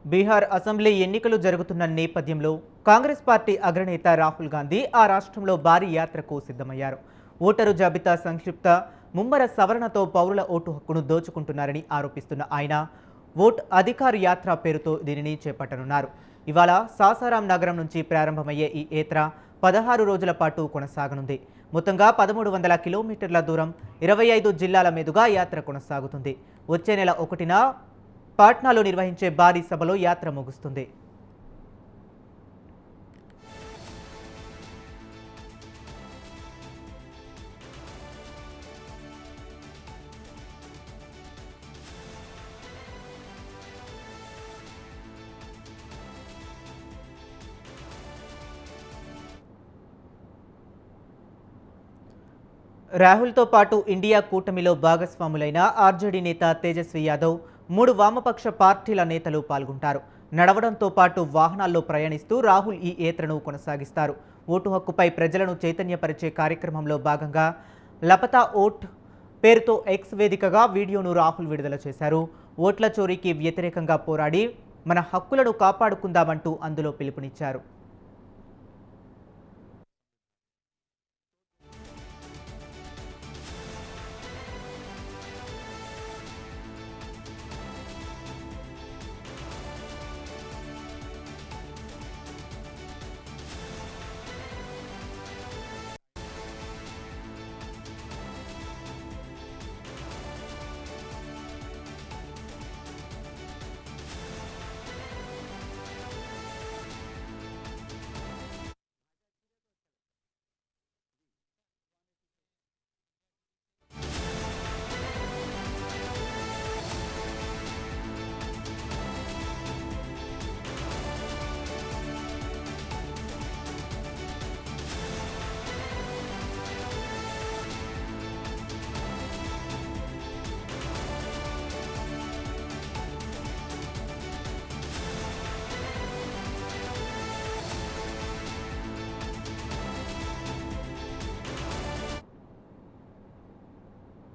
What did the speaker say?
Bihar assembly ఎన్నికలు జరుగుతున్న నేపథ్యంలో కాంగ్రెస్ పార్టీ అగ్రనేత రాహుల్ గాంధీ ఆ రాష్ట్రంలో భారీ యాత్రకు సిద్ధమయ్యారు. ఓటరు జాబితా సంక్షిప్త ముమ్మర సవరణతో పౌరుల ఓటు హక్కును దోచుకుంటున్నారని ఆరోపిస్తున్న ఆయన ఓట్ అధికార్ యాత్ర పేరుతో దీనిని చేపట్టనున్నారు. ఇవాళ సాసారాం నగరం నుంచి ప్రారంభమయ్యే ఈ యాత్ర 16 రోజుల పాటు కొనసాగనుంది. మొత్తంగా 1300 కిలోమీటర్ల దూరం 25 జిల్లాల మీదుగా యాత్ర కొనసాగుతుంది. వచ్చే నెల 1న పాట్నాలో నిర్వహించే భారీ సభలో యాత్ర ముగుస్తుంది. రాహుల్తో పాటు ఇండియా కూటమిలో భాగస్వాములైన ఆర్జేడీ నేత తేజస్వి యాదవ్, 3 వామపక్ష పార్టీల నేతలు పాల్గొంటారు. నడవడంతో పాటు వాహనాల్లో ప్రయాణిస్తూ రాహుల్ ఈ యాత్రను కొనసాగిస్తారు. ఓటు హక్కుపై ప్రజలను చైతన్యపరిచే కార్యక్రమంలో భాగంగా లపతా ఓట్ పేరుతో ఎక్స్ వేదికగా వీడియోను రాహుల్ విడుదల చేశారు. ఓట్ల చోరీకి వ్యతిరేకంగా పోరాడి మన హక్కులను కాపాడుకుందామంటూ అందులో పిలుపునిచ్చారు.